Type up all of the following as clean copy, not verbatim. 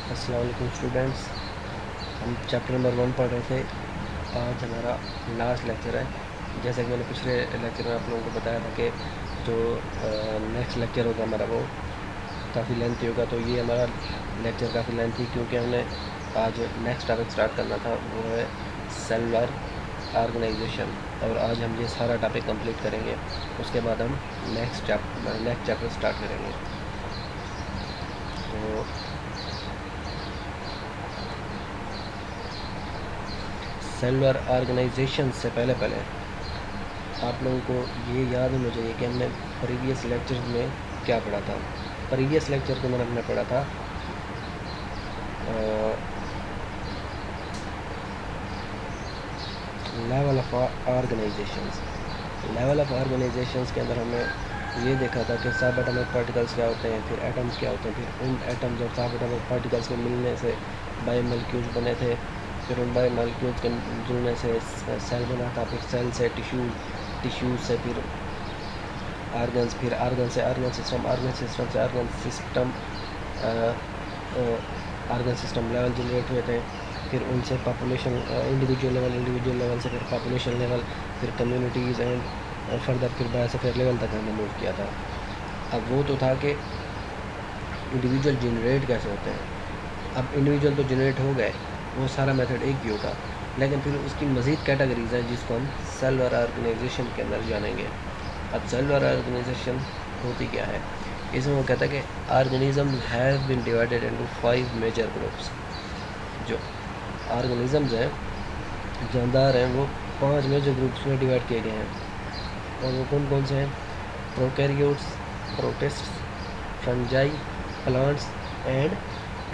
अस्सलाम वालेकुम स्टूडेंट्स। हम चैप्टर नंबर 1 पढ़ रहे थे। आज हमारा लास्ट लेक्चर है। जैसा कि मैंने पिछले लेक्चर में आप लोगों को बताया था कि जो नेक्स्ट लेक्चर होगा हमारा वो काफ़ी लेंथी होगा। तो ये हमारा लेक्चर काफ़ी लेंथी क्योंकि हमने आज नेक्स्ट टॉपिक स्टार्ट करना था, वो है सेलुलर ऑर्गेनाइजेशन। और आज हम ये सारा टॉपिक कंप्लीट करेंगे, उसके बाद हम नेक्स्ट चैप्टर स्टार्ट करेंगे। तो सेलुलर ऑर्गेनाइजेशन से पहले आप लोगों को ये याद होना चाहिए कि हमने प्रीवियस लेक्चर में क्या पढ़ा था। प्रीवियस लेक्चर के अंदर हमने पढ़ा था level of organisations. Level of organisations के अंदर हमने ये देखा था कि सब एटॉमिक पार्टिकल्स क्या होते हैं, फिर एटम्स क्या होते हैं, फिर उन एटम्स और सब एटॉमिक पार्टिकल्स के मिलने से बायोमोलिक्यूल्स बने थे, फिर उन बायोमोलिक्यूल्स के जुड़ने से सेल बना था, फिर सेल से टिश्यूज से फिर आर्गन्स, फिर आर्गन से आर्गन सिस्टम, आर्गन सिस्टम से आर्गन सिस्टम लेवल जनरेट हुए थे, फिर उनसे पॉपुलेशन इंडिविजुअल लेवल से फिर पॉपुलेशन लेवल, फिर कम्युनिटीज़ एंड फर्दर फिर बायोस्फीयर लेवल तक हमने मूव किया था। अब वो तो था कि इंडिविजुअल जनरेट कैसे होते हैं। अब इंडिविजुअल तो जनरेट हो गए, वो सारा मेथड एक ही होगा, लेकिन फिर उसकी मज़ीद कैटेगरीज हैं जिसको हम सेलुलर ऑर्गेनाइजेशन के अंदर जानेंगे। अब सेलुलर ऑर्गेनाइजेशन होती क्या है, इसमें वो कहता है कि organism have been divided into 5 major groups. जो ऑर्गेनिजम्स हैं, जानदार हैं, वो 5 मेजर ग्रुप्स में डिवाइड किए गए हैं। और वो कौन कौन से हैं? Prokaryotes, प्रोटिस्ट्स, fungi, plants and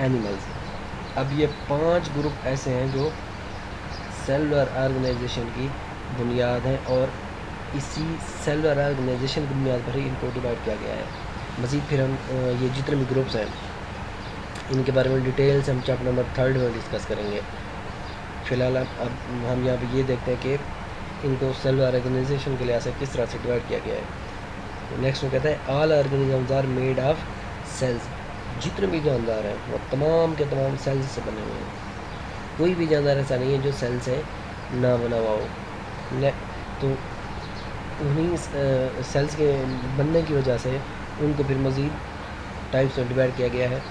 animals. अब ये 5 ग्रुप ऐसे हैं जो सेलुलर ऑर्गेनाइजेशन की बुनियाद हैं, और इसी सेलुलर ऑर्गेनाइजेशन की बुनियाद पर ही इनको डिवाइड किया गया है। मज़ीद फिर हम ये जितने भी ग्रुप्स हैं इनके बारे में डिटेल से हम चैप्टर नंबर 3 में डिस्कस करेंगे। फ़िलहाल अब हम यहाँ पे ये देखते हैं कि इनको सेलुलर ऑर्गेनाइजेशन के लिहाज से किस तरह से डिवाइड किया गया है। नेक्स्ट में कहता है all organisms are made of cells. जितने भी जानदार हैं वो तमाम के तमाम सेल्स से बने हुए हैं। कोई भी जानदार ऐसा नहीं है जो सेल से ना बना हुआ हो। तो उन्हीं सेल्स के बनने की वजह से उनको फिर मज़ीद टाइप्स में डिवाइड किया गया है।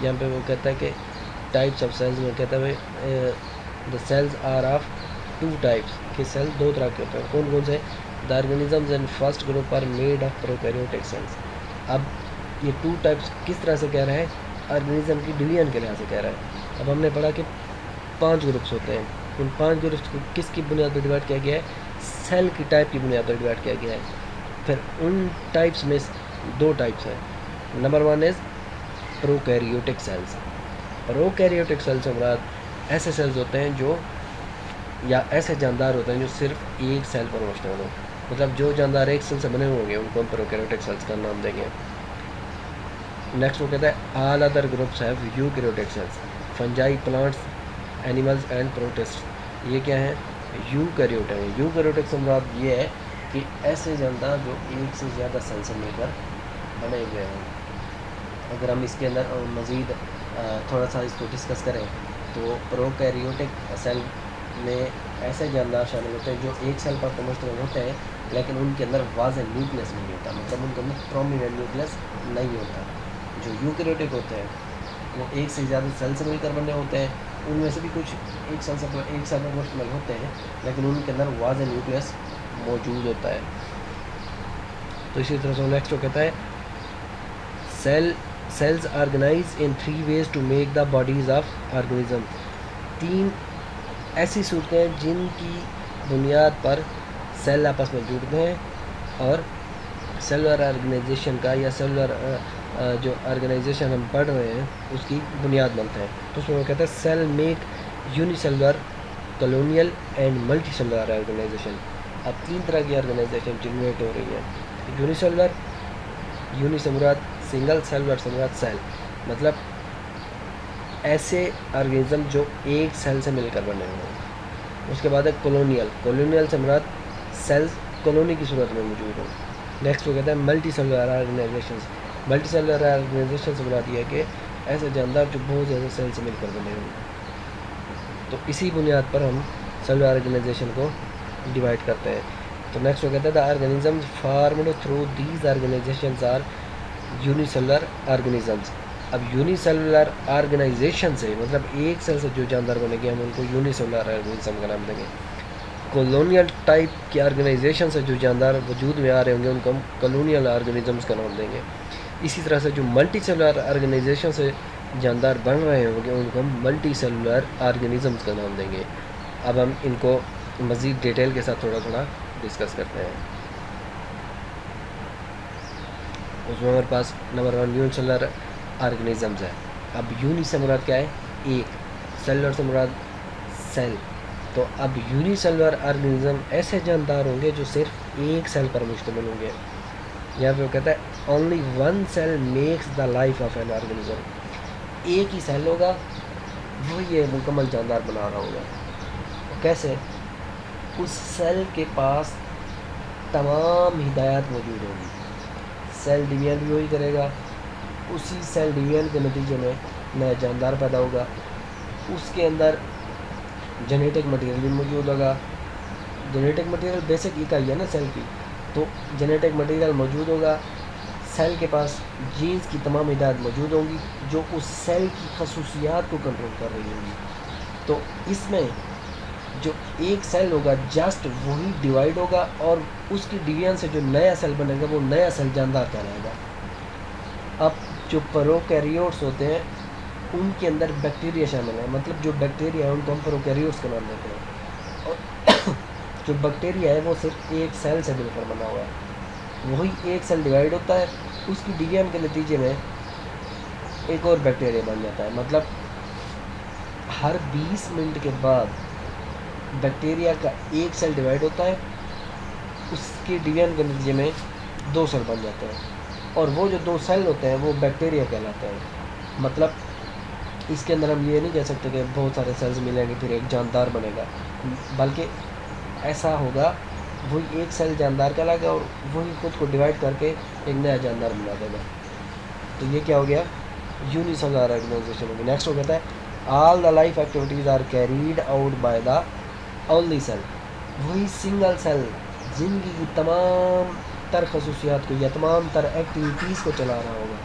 यहाँ पे वो कहता है कि टाइप्स ऑफ सेल्स में कहता है the cells are of 2 types, कि सेल 2 तरह के होते हैं। कौन कौन से? The organisms in first group are made of prokaryotic cells. अब ये 2 टाइप्स किस तरह से कह रहा है? ऑर्गेनिज्म की डिवीजन के लिहाज से कह रहा है। अब हमने पढ़ा कि 5 ग्रुप्स होते हैं। उन 5 ग्रुप्स को किसकी बुनियाद पर डिवाइड किया गया है? सेल की टाइप की बुनियाद पर डिवाइड किया गया है। फिर उन टाइप्स में 2 टाइप्स हैं। Number 1 is prokaryotic cells. Prokaryotic cells से मुराद ऐसे सेल्स होते हैं जो, या ऐसे जानदार होते हैं जो सिर्फ एक सेल पर मुश्तमिल हो। मतलब जो जानदार एक सेल से बने हुए होंगे उनको हम प्रोकैरियोटिक सेल्स का नाम देंगे। नेक्स्ट वो कहता है all other groups have eukaryotic cells, fungi, plants, animals and protist. ये क्या है? यूकैरियोट है। यूकैरियोटिक से मुराद ये है कि ऐसे जानदार जो एक से ज़्यादा सेल से मिलकर बने हुए हैं। अगर हम इसके अंदर मज़ीद थोड़ा सा इसको डिस्कस करें तो प्रोकैरियोटिक सेल में ऐसे जानदार शामिल होते हैं जो एक सेल पर मुश्तमिल होते हैं, लेकिन उनके अंदर वाज़ेह न्यूक्लियस नहीं होता, मतलब उनके अंदर प्रोमिनेंट न्यूक्लियस नहीं होता। जो यूकैरियोटिक होते हैं वो एक से ज़्यादा सेल से मिलकर बने होते हैं। उनमें से भी कुछ एक सेल पर मुश्तमिल होते हैं, लेकिन उनके अंदर वाज़ेह न्यूक्लियस मौजूद होता है। तो इसी तरह से नेक्स्ट वो कहता है cells organize in 3 ways to make the bodies of organism. 3 ऐसी सूरतें हैं जिनकी बुनियाद पर सेल आपस में जुड़ते हैं और सेलुलर ऑर्गेनाइजेशन का, या सेलुलर जो ऑर्गेनाइजेशन हम पढ़ रहे हैं उसकी बुनियाद बनते हैं। तो उसमें वो कहते हैं cell make unicellular, colonial and multicellular organization. अब 3 तरह की ऑर्गेनाइजेशन जनरेट हो रही है। यूनिसेलुलर, यूनि से मुराद सिंगल, सेलुलर से मुराद सेल, मतलब ऐसे ऑर्गेनिज्म जो एक सेल से मिलकर बने हुए हैं। उसके बाद है कॉलोनियल। कॉलोनियल से मुराद सेल्स कॉलोनी की सूरत में मौजूद हो। नेक्स्ट वो कहते हैं multicellular organization. Multicellular organization से मुराद ये है कि ऐसे जानदार जो बहुत ज़्यादा सेल से मिलकर बने होंगे। तो इसी बुनियाद पर हम सेलुलर ऑर्गेनाइजेशन को डिवाइड करते हैं। तो नेक्स्ट वो कहता है the organisms formed through these organizations are unicellular organisms. अब यूनिसेलुलर ऑर्गेनाइजेशन से मतलब एक सेल से जो जानदार बनेंगे हम उनको यूनिसेलुलर ऑर्गेनिज्म का नाम देंगे। कॉलोनियल टाइप के ऑर्गेनाइजेशन से जो जानदार वजूद में आ रहे होंगे उनको हम कॉलोनियल ऑर्गेनिजम्स का नाम देंगे। इसी तरह से जो मल्टी सेलुलर ऑर्गेनाइजेशन से जानदार बन रहे होंगे उनको हम मल्टी सेलुलर ऑर्गेनिजम्स का नाम देंगे। अब हम इनको मज़ीद डिटेल के साथ थोड़ा थोड़ा डिस्कस करते हैं। उसमें हमारे पास नंबर 1 यूनिसेलुलर ऑर्गेनिजम्स है। अब यूनि से मुराद क्या है? एक, सेलुलर से मुराद सेल। तो अब यूनिसेलुलर ऑर्गेनिज्म ऐसे जानदार होंगे जो सिर्फ एक सेल पर मुश्तमिल होंगे। यहाँ पे वो कहता है only one cell makes the life of an organism. एक ही सेल होगा वो ये मुकम्मल जानदार बना रहा होगा। कैसे? उस सेल के पास तमाम हिदायत मौजूद होंगी। सेल डिवीजन भी वही करेगा, उसी सेल डिवीजन के नतीजे में नया जानदार पैदा होगा। उसके अंदर जेनेटिक मटेरियल भी मौजूद होगा। जेनेटिक मटेरियल बेसिक इकाई है ना सेल की, तो जेनेटिक मटेरियल मौजूद होगा। सेल के पास जीन्स की तमाम हिदायत मौजूद होंगी जो उस सेल की खसूसियात को कंट्रोल कर रही होंगी। तो इसमें जो एक सेल होगा जस्ट वही डिवाइड होगा और उसकी डिवीजन से जो नया सेल बनेगा वो नया सेल जानदार कहलाएगा। अब जो प्रोकैरियोट्स होते हैं उनके अंदर बैक्टीरिया शामिल है, मतलब जो बैक्टीरिया है उनको हम प्रोकैरियोट्स का नाम देते हैं। और जो बैक्टीरिया है वो सिर्फ एक सेल से मिलकर बना हुआ है। वही एक सेल डिवाइड होता है, उसकी डिवीजन के नतीजे में एक और बैक्टीरिया बन जाता है। मतलब हर 20 मिनट के बाद बैक्टीरिया का एक सेल डिवाइड होता है, उसकी डिवीजन के नतीजे में 2 सेल बन जाते हैं और वो जो 2 सेल होते हैं वो बैक्टीरिया कहलाते हैं। मतलब इसके अंदर हम ये नहीं कह सकते कि बहुत सारे सेल्स मिलेंगे फिर एक जानदार बनेगा, बल्कि ऐसा होगा वही एक सेल जानदार कहलाएगा और वही खुद को डिवाइड करके एक नया जानदार बना देगा। तो ये क्या हो गया? यूनिसेलुलर ऑर्गेनाइजेशन होगी। नेक्स्ट हो कहता है all the life activities are carried out by the only cell. वही सिंगल सेल ज़िंदगी की तमाम तर खसूसियात को या तमाम तर एक्टिविटीज़ को चला रहा होगा।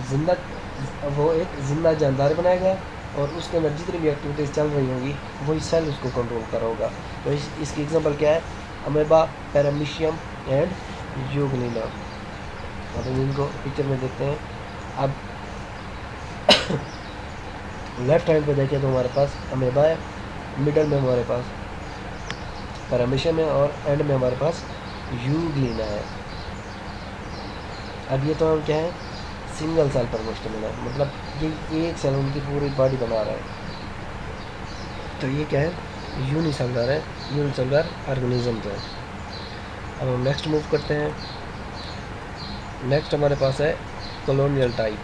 जिंदा वो एक ज़िंदा जानदार बनाएगा और उसके अंदर जितनी भी एक्टिविटीज़ चल रही होंगी वही सेल उसको कंट्रोल कर रहा होगा। तो इसकी एग्जांपल क्या है? Amoeba, paramecium and Euglena. अब हम इनको पिक्चर में देखते हैं। अब लेफ्ट हैंड पे देखें तो हमारे पास अमेबा है, मिडल में हमारे पास पैरामीशियम है और एंड में हमारे पास यूग्लिना है। अब ये तो हम क्या है? सिंगल सेल पर मुश्तमिल है, मतलब ये एक सेल उनकी पूरी बॉडी बना रहा है। तो ये क्या है? यूनिसेलुलर है, यूनिसेलुलर ऑर्गेनिज्म है। अब हम नेक्स्ट मूव करते हैं। नेक्स्ट हमारे पास है कॉलोनियल टाइप।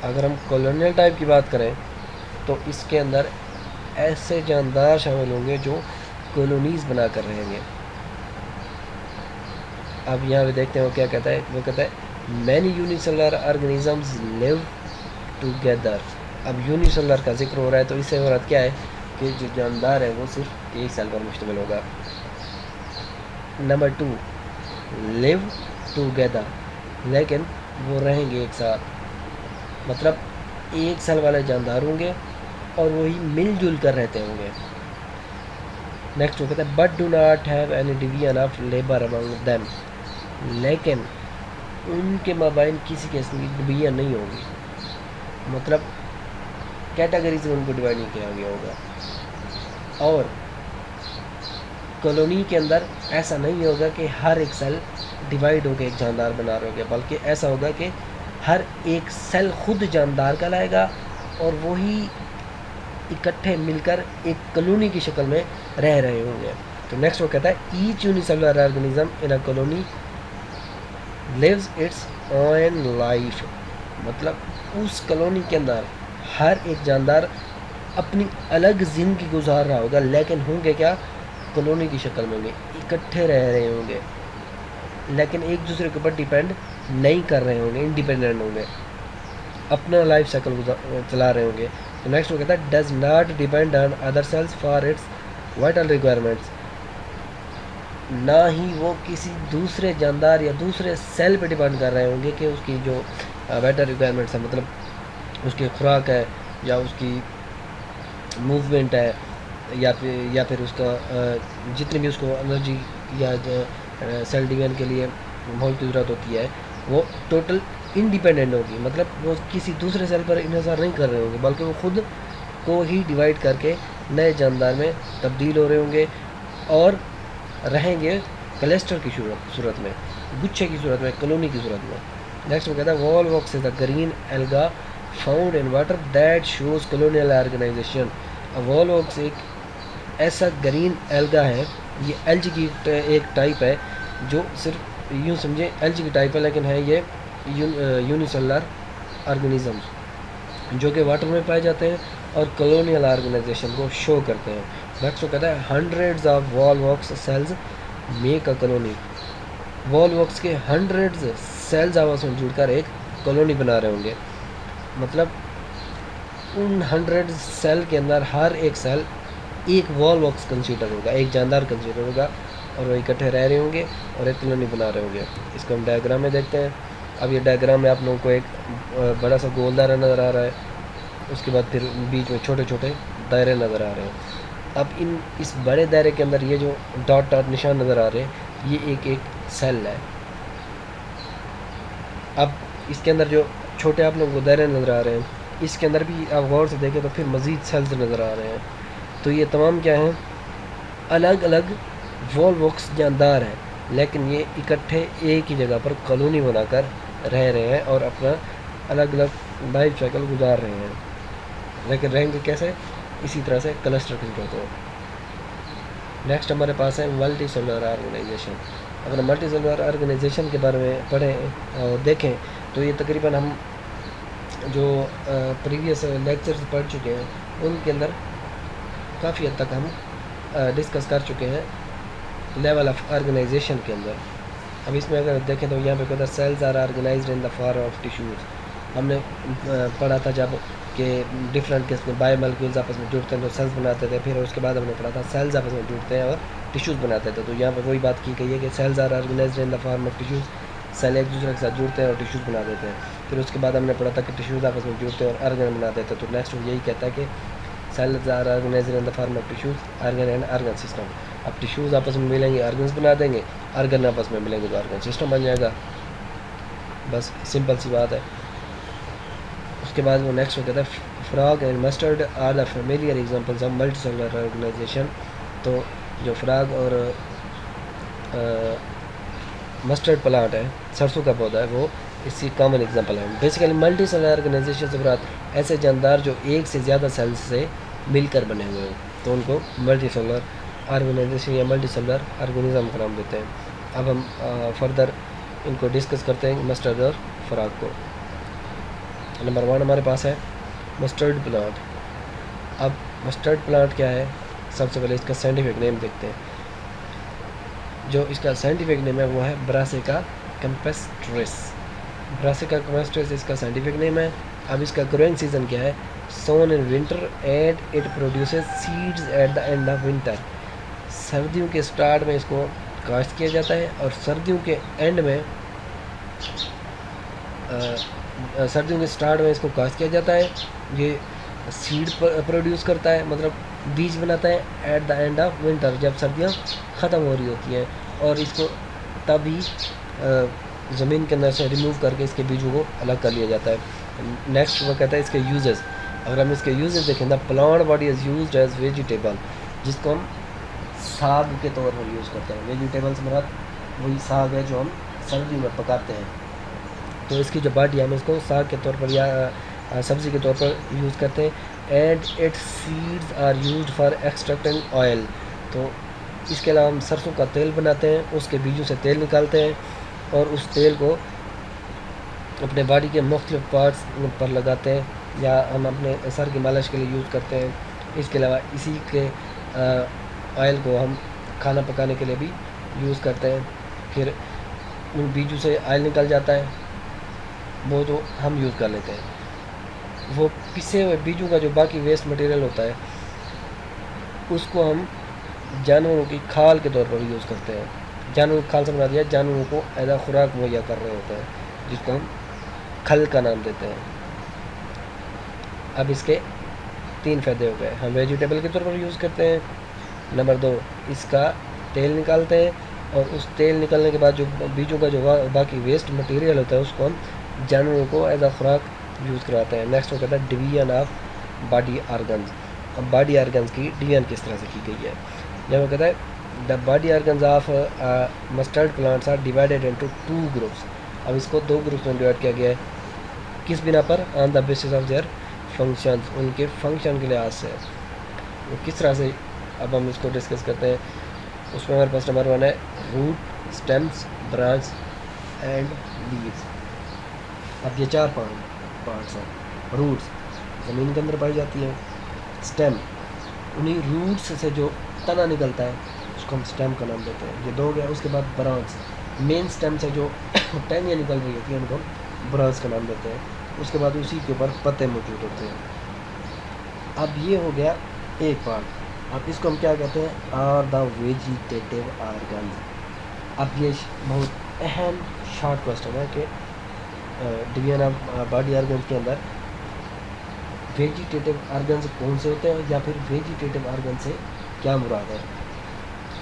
अगर हम कॉलोनियल टाइप की बात करें तो इसके अंदर ऐसे जानदार शामिल होंगे जो कॉलोनीज़ बना कर रहेंगे। अब यहाँ पे देखते हैं वो क्या कहता है। वो कहता है many unicellular organisms live together. अब यूनिसेलुलर का जिक्र हो रहा है तो इससे मुराद क्या है कि जो जानदार है वो सिर्फ एक सेल पर मुश्तमिल होगा। नंबर 2 लिव टुगेदर, लेकिन वो रहेंगे एक साथ, मतलब एक सेल वाले जानदार होंगे और वही मिलजुल कर रहते होंगे। नेक्स्ट वो कहता है but do not have any division of labour among them. लेकिन उनके माबैन किसी किस्म की डिवीजन नहीं होगी, मतलब कैटेगरी से उनको डिवाइड नहीं किया गया होगा। और कॉलोनी के अंदर ऐसा नहीं होगा कि हर एक सेल डिवाइड होकर एक जानदार बना रहे होंगे, बल्कि ऐसा होगा कि हर एक सेल खुद जानदार कहलाएगा और वही इकट्ठे मिलकर एक कॉलोनी की शक्ल में रह रहे होंगे। तो नेक्स्ट वो कहता है each unicellular organism in a colony lives its own life. मतलब उस कॉलोनी के अंदर हर एक जानदार अपनी अलग ज़िंदगी गुजार रहा होगा, लेकिन होंगे क्या? कॉलोनी की शक्ल में होंगे, इकट्ठे रह रहे होंगे, लेकिन एक दूसरे के ऊपर डिपेंड नहीं कर रहे होंगे, इंडिपेंडेंट होंगे, अपना लाइफ साइकिल चला रहे होंगे। तो नेक्स्ट वो कहता है does not depend on other sales for its vital requirements, ना ही वो किसी दूसरे जानदार या दूसरे सेल पे डिपेंड कर रहे होंगे कि उसकी जो वाइटल रिक्वायरमेंट्स है, मतलब उसकी खुराक है या उसकी मूवमेंट है या फिर उसका जितनी भी उसको एनर्जी या सेल डिवीजन के लिए माहौल की ज़रूरत होती है, वो टोटल इंडिपेंडेंट होगी। मतलब वो किसी दूसरे सेल पर इंतज़ार नहीं कर रहे होंगे, बल्कि वो खुद को ही डिवाइड करके नए जानदार में तब्दील हो रहे होंगे और रहेंगे क्लस्टर की सूरत में, गुच्छे की सूरत में, कॉलोनी की सूरत में। नेक्स्ट वो कहता है volvox is the green alga found in water that shows colonial organization. Volvox एक ऐसा ग्रीन एल्गा है, ये एल्गी की एक टाइप है, जो सिर्फ यूँ समझे एल्गी की टाइप है, लेकिन है ये यूनिसेलुलर ऑर्गेनिजम्स जो कि वाटर में पाए जाते हैं और कॉलोनियल ऑर्गेनाइजेशन को शो करते हैं। नेक्स्ट वो कहता है hundreds of volvox cells make a colony. Volvox के हंड्रेड्स सेल्स आपस में जुड़कर एक कॉलोनी बना रहे होंगे। मतलब उन 100 सेल के अंदर हर एक सेल एक वॉलवॉक्स कंसीडर होगा, एक जानदार कंसीडर होगा, और वो इकट्ठे रह रहे होंगे और एक कॉलोनी बना रहे होंगे। इसको हम डायग्राम में देखते हैं। अब ये डायग्राम में आप लोगों को एक बड़ा सा गोल दायरा नज़र आ रहा है, उसके बाद फिर बीच में छोटे छोटे दायरे नज़र आ रहे हैं। अब इस बड़े दायरे के अंदर ये जो डॉट डॉट निशान नज़र आ रहे हैं, ये एक एक सेल है। अब इसके अंदर जो छोटे आप लोगों को दायरे नज़र आ रहे हैं, इसके अंदर भी आप गौर से देखें तो फिर मज़ीद सेल्स नज़र आ रहे हैं। तो ये तमाम क्या हैं, अलग अलग वॉलवॉक्स जानदार हैं, लेकिन ये इकट्ठे एक ही जगह पर कॉलोनी बनाकर रह रहे हैं और अपना अलग अलग लाइफ साइकिल गुजार रहे हैं। लेकिन रहेंगे कैसे? इसी तरह से क्लस्टर के होते हैं। नेक्स्ट हमारे पास है मल्टी सेलुलर ऑर्गेनाइजेशन। अगर मल्टी सेलुलर ऑर्गेनाइजेशन के बारे में पढ़ें और देखें तो ये तकरीबन हम जो प्रीवियस लेक्चर्स पढ़ चुके हैं उनके अंदर काफ़ी हद तक हम डिस्कस कर चुके हैं लेवल ऑफ ऑर्गेनाइजेशन के अंदर। अब इसमें अगर देखें तो यहाँ पे कहता है cells are organized in the form of tissues. हमने पढ़ा था जब कि डिफरेंट किस्म के बायोमोलिक्यूल्स आपस में जुड़ते हैं तो सेल्स बनाते थे। फिर उसके बाद हमने पढ़ा था सेल्स आपस में जुड़ते हैं और टिश्यूज़ बनाते थे। तो यहाँ पर वही बात की गई है कि cells are organized in the form of tissues, cell एक दूसरे के साथ जुड़ते हैं और टिश्यूज़ बना देते हैं। फिर उसके बाद हमने पढ़ा था कि टिश्यूज़ आपस में जुड़ते हैं और ऑर्गन बना देते हैं। तो नेक्स्ट यही कहता है कि cells are organized in the form of tissues, organ and organ system. अब टिश्यूज़ आपस में मिलेंगे, ऑर्गन्स बना देंगे, ऑर्गन आपस में मिलेंगे तो ऑर्गन सिस्टम बन जाएगा। बस सिंपल सी बात है। उसके बाद वो नेक्स्ट वो कहता है frog and mustard are the familiar examples of multicellular organization. तो जो फ्रॉग और मस्टर्ड प्लांट है, सरसों का पौधा है, वो इसकी कॉमन एग्जांपल है। बेसिकली मल्टी सेलुलर ऑर्गेनाइजेशन से मुराद ऐसे जानदार जो एक से ज़्यादा सेल्स से मिलकर बने हुए हैं, तो उनको मल्टी सेलुलर ऑर्गेनाइजेशन या मल्टी सेलुलर ऑर्गेनिज्म का नाम देते हैं। अब हम फर्दर इनको डिस्कस करते हैं, मस्टर्ड और फ्रॉग को। नंबर 1 हमारे पास है मस्टर्ड प्लांट। अब मस्टर्ड प्लांट क्या है, सबसे पहले इसका साइंटिफिक नेम देखते हैं। जो इसका साइंटिफिक नेम है वो है ब्रासिका कैम्पेस्ट्रिस। ब्रासिका कैम्पेस्ट्रिस इसका साइंटिफिक नेम है। अब इसका ग्रोइंग सीजन क्या है, sown in winter and it produces seeds at the end of winter. सर्दियों के स्टार्ट में इसको काश्त किया जाता है और सर्दियों के एंड में सर्दियों के स्टार्ट में इसको काश्त किया जाता है। ये सीड प्रोड्यूस करता है, मतलब बीज बनाता है eight the end of winter, जब सर्दियाँ ख़त्म हो रही होती हैं, और इसको तभी ज़मीन के अंदर से रिमूव करके इसके बीजों को अलग कर लिया जाता है। नेक्स्ट वो कहता है इसके यूजेस। अगर हम इसके यूजेस देखें, the plant body is used as vegetable, जिसको हम साग के तौर पर यूज़ करते हैं। वेजिटेबल्स मुराद वही साग है जो हम सर्दी में पकाते हैं। तो इसकी जो बॉडी है हम इसको साग के तौर पर या सब्ज़ी के तौर पर यूज़ करते हैं। And its seeds are used for extracting oil. तो इसके अलावा हम सरसों का तेल बनाते हैं, उसके बीजों से तेल निकालते हैं और उस तेल को अपने बॉडी के मुख्तलिफ पार्ट्स पर लगाते हैं, या हम अपने सर की मालिश के लिए यूज़ करते हैं। इसके अलावा इसी के ऑयल को हम खाना पकाने के लिए भी यूज़ करते हैं। फिर उन बीजों से ऑयल निकल जाता है, वो जो हम यूज़ कर लेते हैं। वो पिसे हुए बीजों का जो बाकी वेस्ट मटेरियल होता है उसको हम जानवरों की खाल के तौर पर यूज़ करते हैं। जानवरों की खाल से बना दिया, जानवरों को ऐसा खुराक मुहैया कर रहे होते हैं, जिसको हम खल का नाम देते हैं। अब इसके 3 फ़ायदे हो गए। हम वेजिटेबल के तौर पर यूज़ करते हैं। नंबर 2, इसका तेल निकालते हैं, और उस तेल निकलने के बाद जो बीजों का जो बाकी वेस्ट मटेरियल होता है उसको हम जानवरों को एज आ खुराक यूज़ कराते हैं। नेक्स्ट हो कहता है डिवीजन ऑफ बॉडी आर्गन्स। अब बॉडी आर्गन्स की डिवीजन किस तरह से की गई है, जब वो कहता है the body organs of mustard plants are divided into 2 groups. अब इसको 2 ग्रुप्स में डिवाइड किया गया है, किस बिना पर? On the basis of their functions, उनके फंक्शन के लिहाज से। वो किस तरह से, अब हम इसको डिस्कस करते हैं। उसमें हमारे पास नंबर 1 है root, stems, branch and leaves. अब ये 4 पार्ट्स हैं। रूट्स ज़मीन के अंदर पाई जाती हैं। स्टेम, उन्हीं रूट्स से जो तना निकलता है उसको हम स्टेम का नाम देते हैं। ये 2 हो गया। उसके बाद ब्रांच, मेन स्टेम से जो टहनियाँ निकल रही होती हैं उनको हम ब्रांच का नाम देते हैं। उसके बाद उसी के ऊपर पत्ते मौजूद होते हैं। अब ये हो गया एक पार्ट। अब इसको हम क्या कहते हैं? Are the vegetative organs. अब ये बहुत अहम शॉर्ट क्वेश्चन है कि डिवीजन ऑफ बॉडी आर्गन्स के अंदर वेजिटेटिव आर्गन्स कौन से होते हैं, या फिर वेजिटेटिव आर्गन से क्या मुराद है।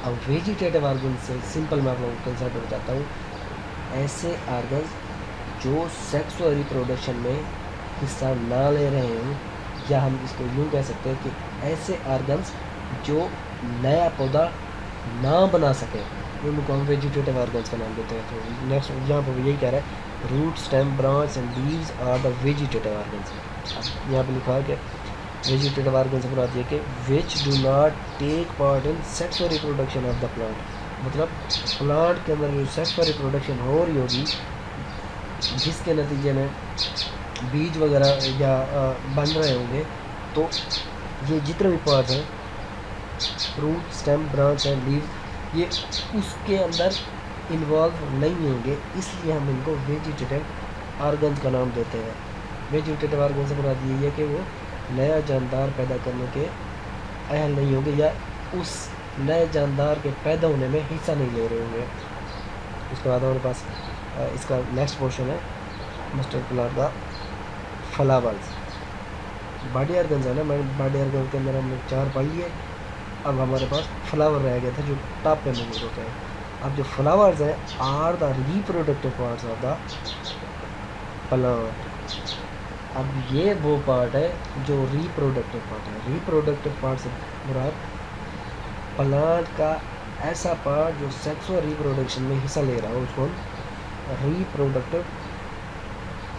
अब वेजिटेटिव आर्गन से सिंपल मैं आप लोगों को कंसेप्ट बताता हूँ। ऐसे आर्गन्स जो सेक्स और रिप्रोडक्शन में हिस्सा ना ले रहे हों, या हम इसको यूँ कह सकते हैं कि ऐसे आर्गन्स जो नया पौधा ना बना सके, उनको हम वेजिटेटिव आर्गन्स का नाम देते हैं। तो नेक्स्ट यहाँ पर यही कह रहा है, root, stem, branch and leaves are the vegetative organs. अब यहाँ पर लिखा है कि वेजिटेटिव आर्गन से मुराद ये कि which do not take part in sex और रिप्रोडक्शन ऑफ द प्लांट। मतलब प्लांट के अंदर जो सेक्स और रिप्रोडक्शन हो रही होगी, जिसके नतीजे में बीज वगैरह या बन रहे होंगे, तो ये जितने भी पार्ट हैं, root, stem, branch and leaf, ये उसके अंदर इन्वॉल्व नहीं होंगे, इसलिए हम इनको वेजिटेटिव आर्गन का नाम देते हैं। वेजिटेटिव आर्गन से मुराद ये है कि वो नया जानदार पैदा करने के अहल नहीं होंगे, या उस नए जानदार के पैदा होने में हिस्सा नहीं ले रहे होंगे। उसके बाद हमारे पास इसका नेक्स्ट पोर्शन है मस्टर्ड प्लांट का फ्लावर्स। बॉडी आर्गन्स है ना, बॉडी आर्गन के अंदर हमने 4 पढ़ लिए। अब हमारे पास फ्लावर रह गए थे जो टॉप पे मौजूद होते हैं। अब जो फ्लावर्स हैं are the reproductive parts of the plant. अब ये वो पार्ट है जो रिप्रोडक्टिव पार्ट है। रिप्रोडक्टिव पार्ट से मुराद प्लांट का ऐसा पार्ट जो सेक्स और रिप्रोडक्शन में हिस्सा ले रहा हो, उसको हम रिप्रोडक्टिव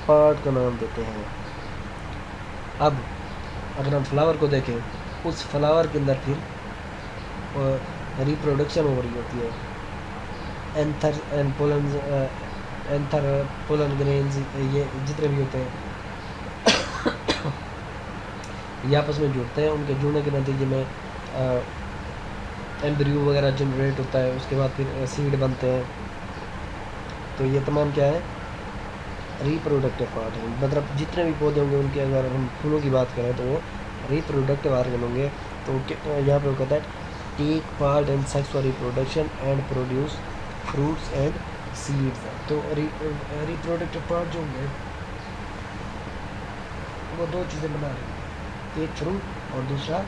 पार्ट का नाम देते हैं। अब अगर हम फ्लावर को देखें, उस फ्लावर के अंदर फिर रिप्रोडक्शन हो रही होती है। Anther and pollen, anther, pollen grains, ये जितने भी होते हैं ये आपस में जुड़ते हैं। उनके जुड़ने के नतीजे में एम्ब्रियो वगैरह जनरेट होता है। उसके बाद फिर सीड बनते हैं। तो ये तमाम क्या है? रिप्रोडक्टिव पार्ट है। मतलब जितने भी पौधे होंगे उनके, अगर हम फूलों की बात करें तो वो रिप्रोडक्टिव आर्गन होंगे। तो यहाँ पे वो कहता है टेक पार्ट इन सेक्स और reproduction and produce fruits and seeds. तो रिप्रोडक्टिव पार्ट जो होंगे वो 2 चीज़ें बना रहे हैं, एक फ्रूट और दूसरा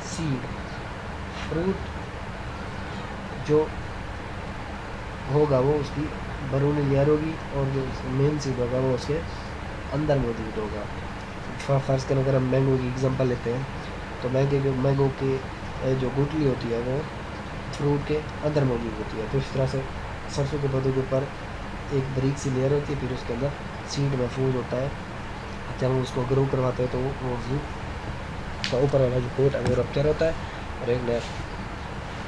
सीड। फ्रूट जो होगा वो उसकी बरूनी लेयर होगी, और जो मेन सीड होगा वो उसके अंदर मौजूद होगा। फर्स्ट करें अगर हम मैंगो की एग्जांपल लेते हैं, तो मैंगो की जो गुठली होती है वो फ्रूट के अंदर मौजूद होती है। तो इस तरह से सरसों के पौधे के ऊपर एक बारीक सी लेयर होती है, फिर उसके अंदर सीड महफूज होता है। जब हम उसको ग्रो करवाते हैं तो वो फ्रूट का ऊपर वाला जो कोट है वो रप्चर होता है, और एक नया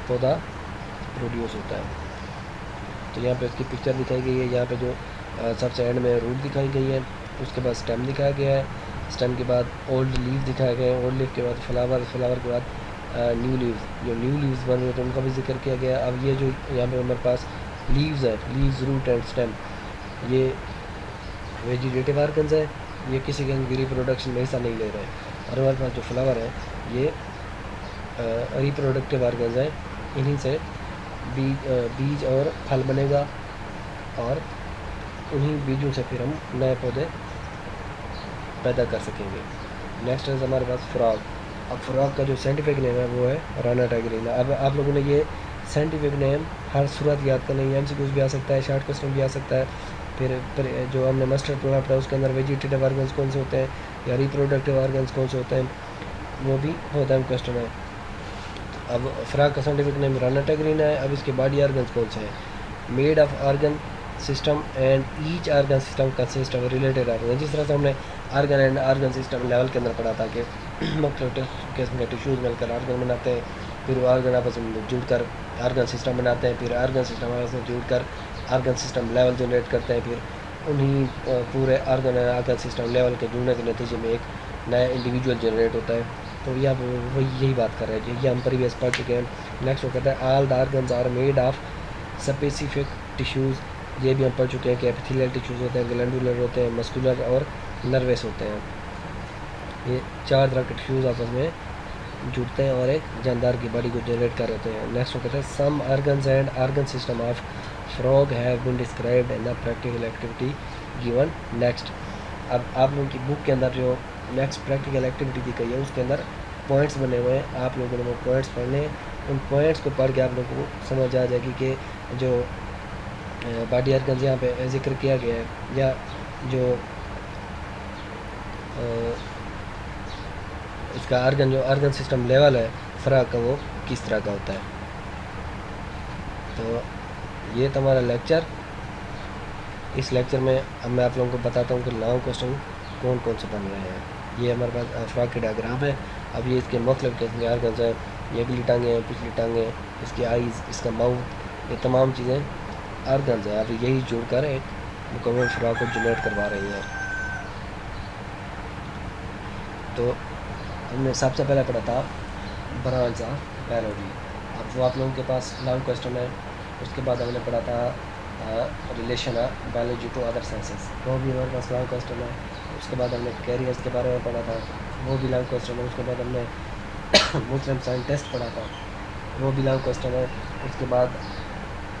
पौधा प्रोड्यूस होता है। तो यहाँ पे उसकी पिक्चर दिखाई गई है। यहाँ पे जो सबसे एंड में रूट दिखाई गई है, उसके बाद स्टेम दिखाया गया है, स्टेम के बाद ओल्ड लीव दिखाया गया है, ओल्ड लीव के बाद फ्लावर, फ्लावर के बाद न्यू लीव्स, जो न्यू लीव्स बन रहे थे उनका भी जिक्र किया गया है। अब ये जो यहाँ पे हमारे पास लीव्स है, लीव्स, रूट एंड स्टेम, ये वेजिटेटिव आर्गन्स है, ये किसी के भी रिप्रोडक्शन में हिस्सा नहीं ले रहे हैं। और हमारे पास जो फ्लावर है ये रिप्रोडक्टिव आर्गन्स है, इन्हीं से बीज और फल बनेगा और उन्हीं बीजों से फिर हम नए पौधे पैदा कर सकेंगे। नेक्स्ट है हमारे पास फ्रॉग। अब फ्रॉग का जो साइंटिफिक नेम है वो है राना टाइगरिना। अब आप लोगों ने ये साइंटिफिक नेम हर सूरत याद करना है, एमसीक्यूज भी आ सकता है, शॉर्ट क्वेश्चन भी आ सकता है। फिर जो हमने मास्टर प्लान पढ़ा उसके अंदर वेजिटेटिव आर्गन्स कौन से होते हैं या रिप्रोडक्टिव आर्गन्स कौन से होते हैं वो भी होता है क्वेश्चन है। अब फ्रॉग का साइंटिफिक नेम राना टाइगरिना है। अब इसके बॉडी आर्गन्स कौन से हैं? Made of organ system and each organ system consist of related organ. जिस तरह से हमने organ and organ system level के अंदर पढ़ा था कि मुख्तलिफ किस्म के टिश्यूज़ मिलकर आर्गन बनाते हैं, फिर वो आर्गन आपस में जुड़कर आर्गन सिस्टम बनाते हैं, फिर आर्गन सिस्टम आपस में जुड़कर आर्गन सिस्टम लेवल जनरेट करते हैं, फिर उन्हीं पूरे organ and organ system level के जुड़ने के नतीजे में एक नया इंडिविजुअल जनरेट होता है। तो यह वही यही बात कर रहे हैं, ये हम प्रीवियस पढ़ चुके हैं। नेक्स्ट वो कहता है all the organs are made of specific tissues, ये भी हम पढ़ चुके हैं कि एपिथेलियल टिश्यूज़ होते हैं, ग्लैंडुलर होते हैं, मस्कुलर और नर्वस होते हैं। ये चार तरह के टिश्यूज़ आपस में जुड़ते हैं और एक जानदार की बॉडी को जनरेट कर रहे हैं। नेक्स्ट वो कहते हैं some organs and organ system of frog have been described in the practical activity given next. अब आप लोगों की बुक के अंदर जो नेक्स्ट प्रैक्टिकल एक्टिविटी दी गई है उसके अंदर पॉइंट्स बने हुए हैं, आप लोगों ने वो पॉइंट्स पढ़ने हैं। उन पॉइंट्स को पढ़ के आप लोगों को समझ आ जाएगी कि जो बॉडी आर्गन्स यहाँ पे जिक्र किया गया है या जो इसका आर्गन जो आर्गन सिस्टम लेवल है फ्रॉग का वो किस तरह का होता है। तो ये तुम्हारा लेक्चर, इस लेक्चर में अब मैं आप लोगों को बताता हूँ कि लॉन्ग क्वेश्चन कौन कौन से बन रहे हैं। ये हमारे पास फ्रॉग की डायग्राम है। अब ये इसके मुख्तलिफ किस्म के आर्गन्स हैं, ये अगली टांगें हैं, पिछली टांगें, इसकी आइज़, इसका माउथ, ये तमाम चीज़ें आर्गन्स हैं। अब यही जुड़कर एक मुकम्मल फ्रॉग को जनरेट करवा रही है। तो हमने सबसे पहले पढ़ा था ब्रांच ऑफ बायोलॉजी। अब वो आप लोगों के पास लॉन्ग क्वेश्चन है। उसके बाद हमने पढ़ा था relation of biology to other sciences, वो भी हमारे पास लॉन्ग क्वेश्चन है। उसके बाद हमने कैरियर्स के बारे में पढ़ा था, वो भी लॉन्ग क्वेश्चन है। उसके बाद हमने मुस्लिम साइंटिस्ट पढ़ा था, वो भी लॉन्ग क्वेश्चन है। उसके बाद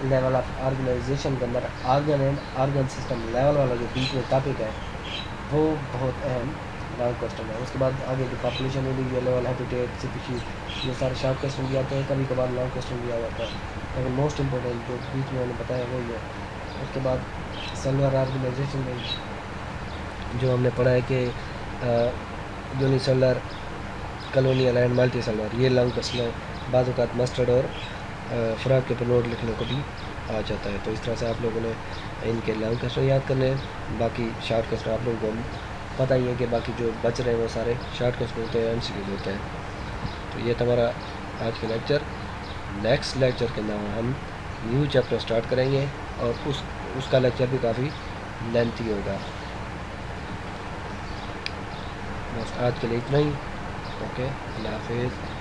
लेवल ऑफ ऑर्गेनाइजेशन के अंदर organ and organ system level वाला जो बीच में टॉपिक है वो बहुत अहम लॉन्ग क्वेश्चन है। उसके बाद आगे की population individual level, habitat, species, ये सारे शॉर्ट क्वेश्चन भी आते हैं, कभी कभार लॉन्ग क्वेश्चन भी आ जाता है, लेकिन मोस्ट इंपॉर्टेंट जो बीच में मैंने बताया वही है। उसके बाद सेलुलर ऑर्गेनाइजेशन में जो हमने पढ़ा है कि unicellular, colonial and multi cellular, ये लॉन्ग क्वेश्चन है। बाज़ औक़ात मस्टर्ड और फ्रॉग के ऊपर नोट लिखने को भी आ जाता है। तो इस तरह से आप लोगों ने इनके लॉन्ग क्वेश्चन याद करने हैं। बाकी शॉर्ट क्वेश्चन आप लोगों को पता ही है कि बाकी जो बच रहे हैं वो सारे शॉर्ट क्वेश्चन होते हैं, एमसीक्यूज होते हैं। तो ये तुम्हारा आज का लेक्चर। नेक्स्ट लेक्चर के अंदर हम न्यू चैप्टर स्टार्ट करेंगे और उसका लेक्चर भी काफ़ी लेंथी होगा। बस आज के लिए इतना ही। ओके, अल्लाह हाफिज़।